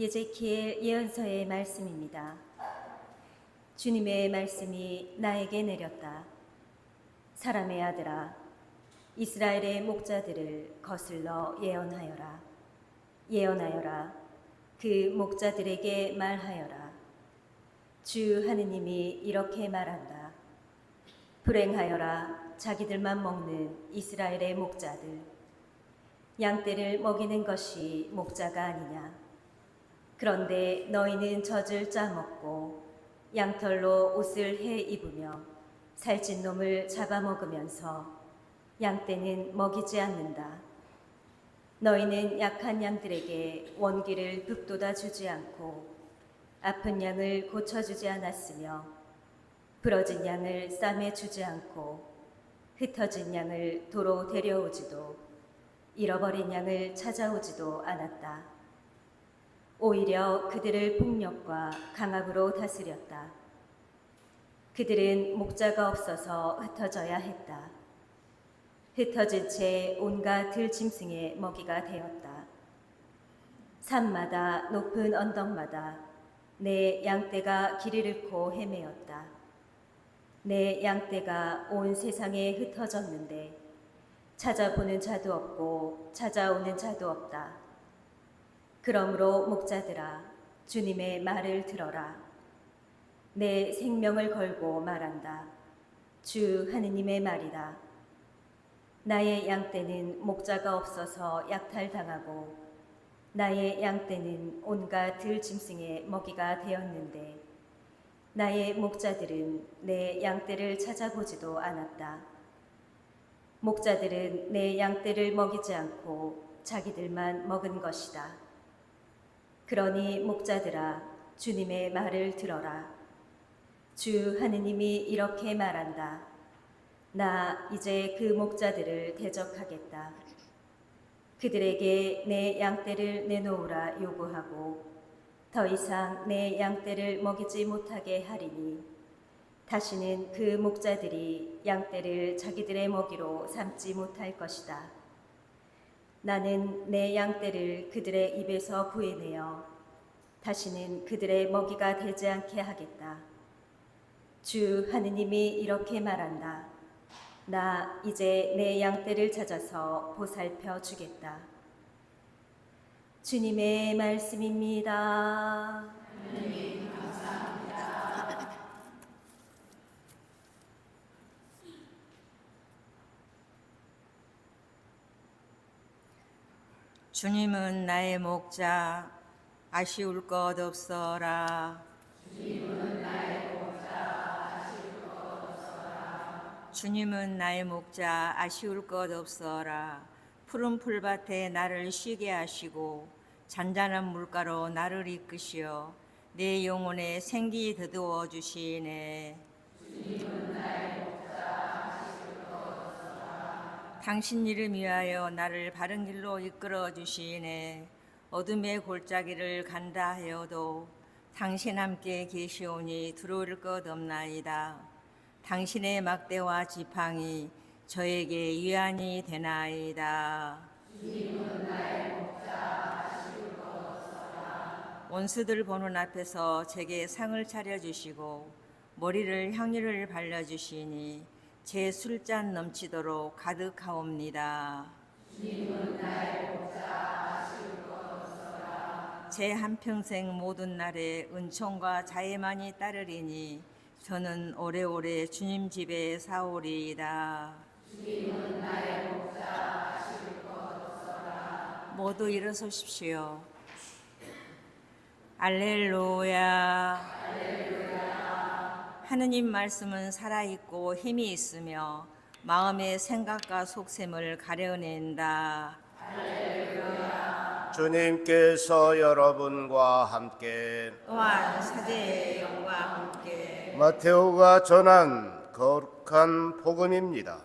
예제키엘 예언서의 말씀입니다. 주님의 말씀이 나에게 내렸다. 사람의 아들아, 이스라엘의 목자들을 거슬러 예언하여라. 예언하여라. 그 목자들에게 말하여라. 주 하느님이 이렇게 말한다. 불행하여라. 자기들만 먹는 이스라엘의 목자들. 양떼를 먹이는 것이 목자가 아니냐. 그런데 너희는 젖을 짜먹고 양털로 옷을 해 입으며 살찐 놈을 잡아먹으면서 양떼는 먹이지 않는다. 너희는 약한 양들에게 원기를 북돋아 주지 않고 아픈 양을 고쳐주지 않았으며 부러진 양을 싸매 주지 않고 흩어진 양을 도로 데려오지도 잃어버린 양을 찾아오지도 않았다. 오히려 그들을 폭력과 강압으로 다스렸다. 그들은 목자가 없어서 흩어져야 했다. 흩어진 채 온갖 들짐승의 먹이가 되었다. 산마다 높은 언덕마다 내 양떼가 길을 잃고 헤매었다. 내 양떼가 온 세상에 흩어졌는데 찾아보는 자도 없고 찾아오는 자도 없다. 그러므로 목자들아, 주님의 말을 들어라. 내 생명을 걸고 말한다. 주 하느님의 말이다. 나의 양떼는 목자가 없어서 약탈당하고 나의 양떼는 온갖 들짐승의 먹이가 되었는데 나의 목자들은 내 양떼를 찾아보지도 않았다. 목자들은 내 양떼를 먹이지 않고 자기들만 먹은 것이다. 그러니 목자들아, 주님의 말을 들어라. 주 하느님이 이렇게 말한다. 나 이제 그 목자들을 대적하겠다. 그들에게 내 양떼를 내놓으라 요구하고 더 이상 내 양떼를 먹이지 못하게 하리니 다시는 그 목자들이 양떼를 자기들의 먹이로 삼지 못할 것이다. 나는 내 양떼를 그들의 입에서 구해내어 다시는 그들의 먹이가 되지 않게 하겠다. 주 하느님이 이렇게 말한다. 나 이제 내 양떼를 찾아서 보살펴 주겠다. 주님의 말씀입니다. 하느님 감사합니다. 주님은 나의 목자, 아쉬울 것 없어라. 주님은 나의 목자, 아쉬울 것 없어라. 주님은 나의 목자, 아쉬울 것 없어라. 푸른 풀밭에 나를 쉬게 하시고 잔잔한 물가로 나를 이끄시어 내 영혼에 생기 더두어 주시네. 주님은 나의 목자, 아쉬울 것 없어라. 당신 이름 위하여 나를 바른 길로 이끌어 주시네. 어둠의 골짜기를 간다 하여도 당신 함께 계시오니 두려울 것 없나이다. 당신의 막대와 지팡이 저에게 위안이 되나이다. 주님은 나의 목자, 아쉬울 것 없어라. 원수들 보는 앞에서 제게 상을 차려주시고 머리를 향유를 발라주시니 제 술잔 넘치도록 가득하옵니다. 주님은 나의 목자, 아쉬울 것 없어라. 제 한평생 모든 날에 은총과 자애만이 따르리니 저는 오래오래 주님 집에 사오리이다. 주님은 나의 목자, 아쉬울 것 없어라. 모두 일어서십시오. 알렐루야. 하느님 말씀은 살아있고 힘이 있으며 마음의 생각과 속셈을 가려낸다. 주님께서 여러분과 함께 또한 사제의 영과 함께 마테오가 전한 거룩한 복음입니다.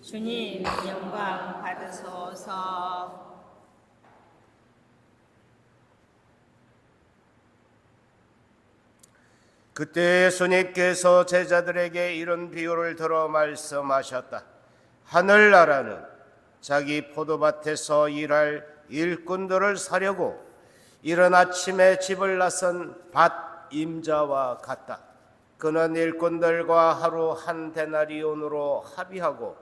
주님 영광 받으소서. 그때 예수님께서 제자들에게 이런 비유를 들어 말씀하셨다. 하늘나라는 자기 포도밭에서 일할 일꾼들을 사려고 이른 아침에 집을 나선 밭 임자와 같다. 그는 일꾼들과 하루 한 데나리온으로 합의하고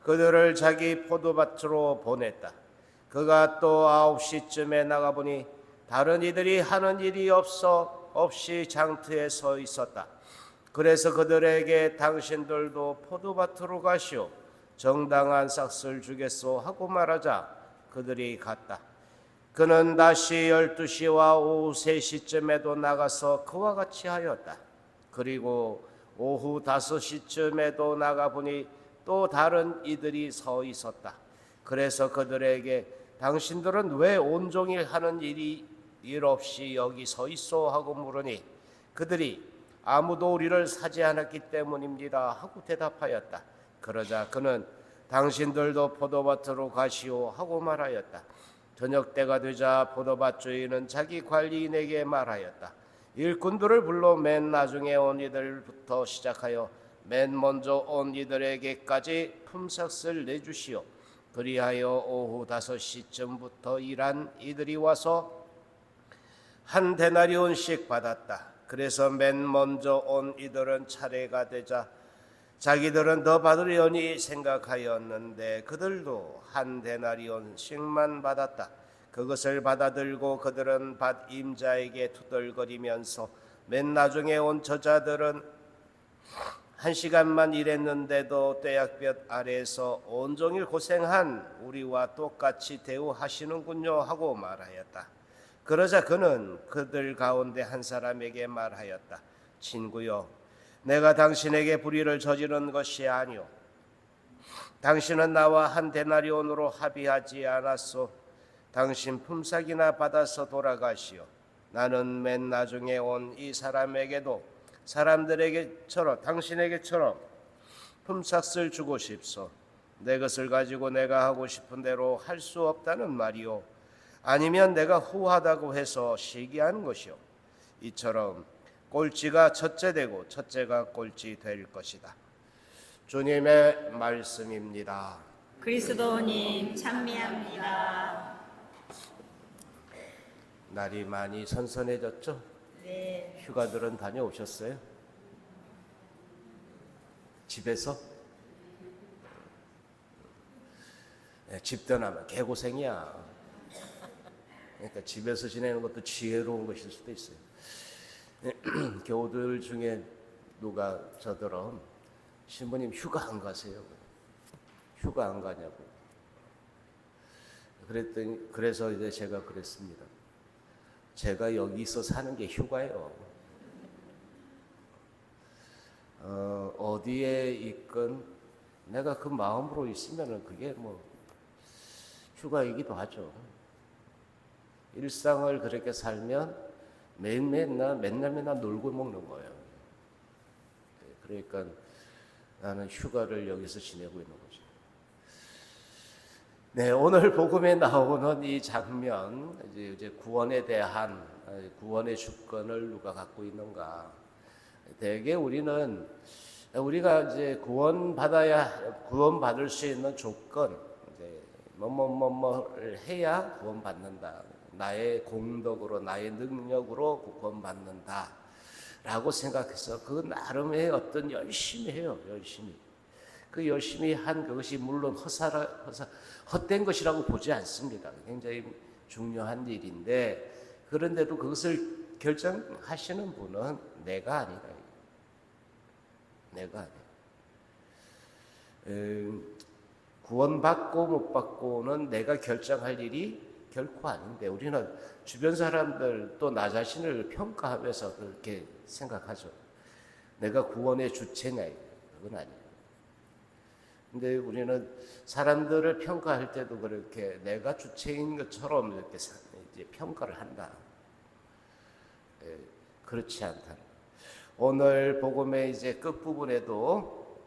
그들을 자기 포도밭으로 보냈다. 그가 또 9시쯤에 나가보니 다른 이들이 하는 일이 없이 장터에 서 있었다. 그래서 그들에게 당신들도 포도밭으로 가시오. 정당한 싹을 주겠소 하고 말하자 그들이 갔다. 그는 다시 12시와 오후 3시쯤에도 나가서 그와 같이 하였다. 그리고 오후 5시쯤에도 나가보니 또 다른 이들이 서 있었다. 그래서 그들에게 당신들은 왜 온종일 하는 일 없이 여기 서 있어 하고 물으니 그들이 아무도 우리를 사지 않았기 때문입니다 하고 대답하였다. 그러자 그는 당신들도 포도밭으로 가시오 하고 말하였다. 저녁 때가 되자 포도밭 주인은 자기 관리인에게 말하였다. 일꾼들을 불러 맨 나중에 온 이들부터 시작하여 맨 먼저 온 이들에게까지 품삯을 내주시오. 그리하여 오후 5시쯤부터 일한 이들이 와서 한 데나리온씩 받았다. 그래서 맨 먼저 온 이들은 차례가 되자 자기들은 더 받으려니 생각하였는데 그들도 한 데나리온씩만 받았다. 그것을 받아들고 그들은 밭 임자에게 투덜거리면서 맨 나중에 온 저자들은 1시간만 일했는데도 떼약볕 아래에서 온종일 고생한 우리와 똑같이 대우하시는군요 하고 말하였다. 그러자 그는 그들 가운데 한 사람에게 말하였다. 친구여, 내가 당신에게 불의를 저지른 것이 아니오. 당신은 나와 한 데나리온으로 합의하지 않았소. 당신 품삯이나 받아서 돌아가시오. 나는 맨 나중에 온 이 사람에게도 당신에게처럼 품삯을 주고 싶소. 내 것을 가지고 내가 하고 싶은 대로 할 수 없다는 말이오. 아니면 내가 후하다고 해서 시기하는 것이오. 이처럼 꼴찌가 첫째 되고 첫째가 꼴찌 될 것이다. 주님의 말씀입니다. 그리스도님 찬미합니다. 날이 많이 선선해졌죠? 네. 휴가들은 다녀오셨어요? 집에서? 집 떠나면 개고생이야. 그러니까 집에서 지내는 것도 지혜로운 것일 수도 있어요. 교우들 중에 누가 저더러 신부님 휴가 안 가세요? 휴가 안 가냐고. 그래서 이제 제가 그랬습니다. 제가 여기서 사는 게 휴가예요. 어디에 있건 내가 그 마음으로 있으면은 그게 뭐 휴가이기도 하죠. 일상을 그렇게 살면 맨날 놀고 먹는 거예요. 그러니까 나는 휴가를 여기서 지내고 있는 거죠. 네, 오늘 복음에 나오는 이 장면, 이제 구원에 대한 구원의 주권을 누가 갖고 있는가? 대개 우리가 이제 구원받을 수 있는 조건, 이제 뭐를 해야 구원받는다. 나의 공덕으로, 나의 능력으로 구원받는다라고 생각해서 그 나름의 어떤 열심히 해요. 그 열심히 한 그것이 물론 헛된 것이라고 보지 않습니다. 굉장히 중요한 일인데 그런데도 그것을 결정하시는 분은 내가 아니다. 내가 아니야. 구원받고 못 받고는 내가 결정할 일이 결코 아닌데 우리는 주변 사람들 또 나 자신을 평가하면서 그렇게 생각하죠. 내가 구원의 주체냐, 그건 아니에요. 근데 우리는 사람들을 평가할 때도 그렇게 내가 주체인 것처럼 이렇게 이제 평가를 한다. 그렇지 않다. 오늘 복음의 이제 끝부분에도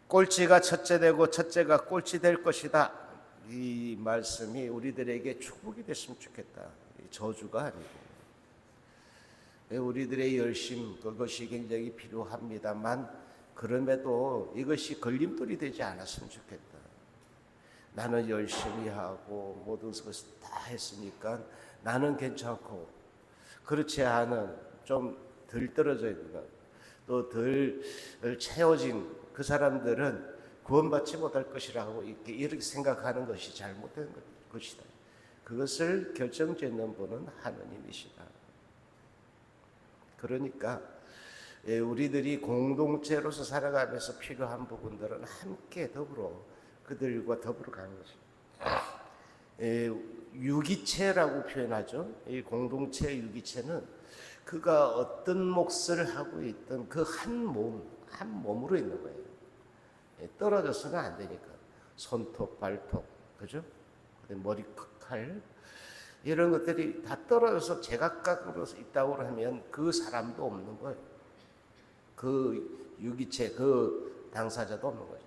꼴찌가 첫째 되고 첫째가 꼴찌 될 것이다. 이 말씀이 우리들에게 축복이 됐으면 좋겠다. 저주가 아니고. 우리들의 열심 그것이 굉장히 필요합니다만 그럼에도 이것이 걸림돌이 되지 않았으면 좋겠다. 나는 열심히 하고 모든 것을 다 했으니까 나는 괜찮고, 그렇지 않은 좀 덜 떨어져 있는 또 덜 채워진 그 사람들은 구원받지 못할 것이라고 이렇게 생각하는 것이 잘못된 것이다. 그것을 결정짓는 분은 하느님이시다. 그러니까 우리들이 공동체로서 살아가면서 필요한 부분들은 함께 더불어 그들과 더불어 가는 것입니다. 유기체라고 표현하죠. 이 공동체 유기체는 그가 어떤 몫을 하고 있던 그 한 몸으로 있는 거예요. 떨어져서는 안 되니까. 손톱, 발톱, 그죠? 머리, 칼, 이런 것들이 다 떨어져서 제각각으로 있다고 하면 그 사람도 없는 거예요. 그 유기체, 그 당사자도 없는 거죠.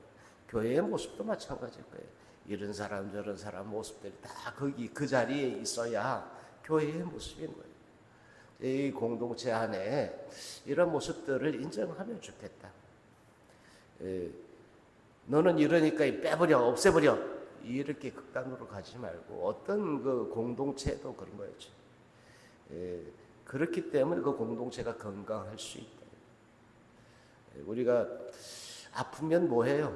교회의 모습도 마찬가지일 거예요. 이런 사람 저런 사람 모습들이 다 거기 그 자리에 있어야 교회의 모습인 거예요. 이 공동체 안에 이런 모습들을 인정하면 좋겠다. 너는 이러니까 빼버려, 없애버려, 이렇게 극단으로 가지 말고 어떤 그 공동체도 그런 거였죠. 그렇기 때문에 그 공동체가 건강할 수 있다. 우리가 아프면 뭐 해요?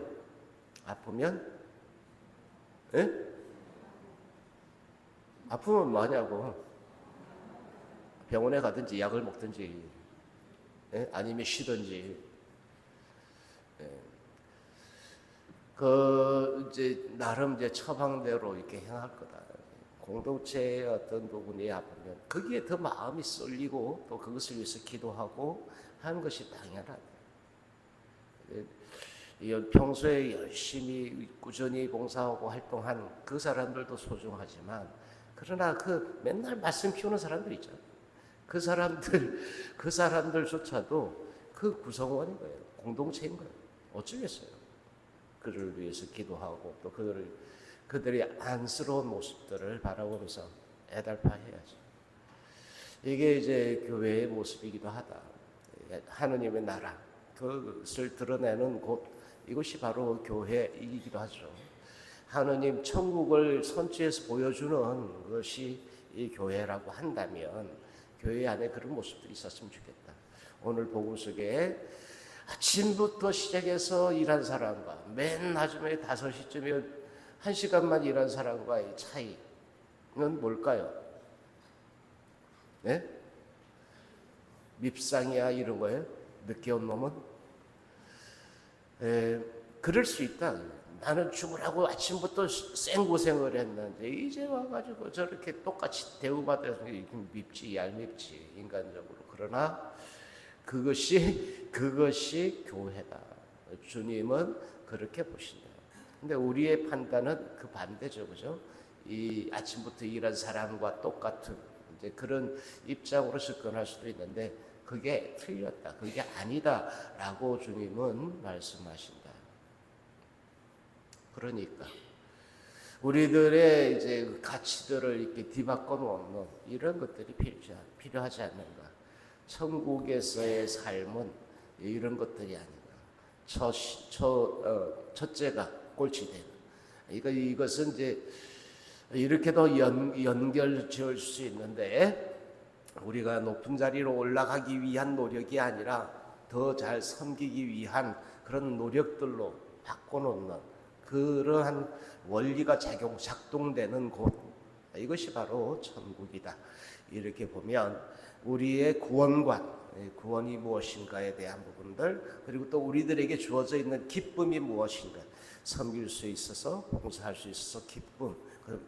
아프면 아프면 뭐 하냐고. 병원에 가든지 약을 먹든지 아니면 쉬든지. 그 이제 나름 이제 처방대로 이렇게 행할 거다. 공동체의 어떤 부분이 아프면 거기에 더 마음이 쏠리고 또 그것을 위해서 기도하고 하는 것이 당연하다. 평소에 열심히 꾸준히 봉사하고 활동한 그 사람들도 소중하지만, 그러나 그 맨날 말씀 피우는 사람들 있잖아요. 그 사람들조차도 그 구성원인 거예요. 공동체인 거예요. 어쩌겠어요. 그를 위해서 기도하고 또 그들의 안쓰러운 모습들을 바라보면서 애달파해야죠. 이게 이제 교회의 모습이기도 하다. 하느님의 나라, 그것을 드러내는 곳, 이것이 바로 교회이기도 하죠. 하느님 천국을 선지에서 보여주는 것이 이 교회라고 한다면 교회 안에 그런 모습들이 있었으면 좋겠다. 오늘 복음 속에 아침부터 시작해서 일한 사람과 맨 마지막에 5시쯤에 1시간만 일한 사람과의 차이는 뭘까요? 네? 밉상이야 이런 거예요? 늦게 온 놈은? 그럴 수 있다. 나는 죽으라고 아침부터 생고생을 했는데 이제 와가지고 저렇게 똑같이 대우받아서 밉지, 얄밉지, 인간적으로. 그러나 그것이 교회다. 주님은 그렇게 보신다. 근데 우리의 판단은 그 반대죠, 그죠? 이 아침부터 일한 사람과 똑같은 이제 그런 입장으로 접근할 수도 있는데 그게 틀렸다, 그게 아니다라고 주님은 말씀하신다. 그러니까 우리들의 이제 가치들을 이렇게 뒤바꿔 놓는 이런 것들이 필요하지 않는가? 천국에서의 삶은 이런 것들이 아닌가? 첫째가 꼴찌되는. 이것은 이제 이렇게도 연결 지을 수 있는데, 우리가 높은 자리로 올라가기 위한 노력이 아니라 더 잘 섬기기 위한 그런 노력들로 바꿔놓는 그러한 원리가 작동되는 곳, 이것이 바로 천국이다. 이렇게 보면 우리의 구원이 무엇인가에 대한 부분들, 그리고 또 우리들에게 주어져 있는 기쁨이 무엇인가, 섬길 수 있어서, 봉사할 수 있어서 기쁨,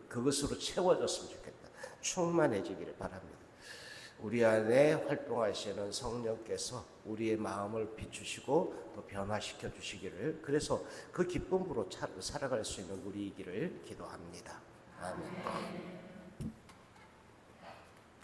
그것으로 채워졌으면 좋겠다. 충만해지기를 바랍니다. 우리 안에 활동하시는 성령께서 우리의 마음을 비추시고 또 변화시켜 주시기를, 그래서 그 기쁨으로 살아갈 수 있는 우리이기를 기도합니다. 아멘.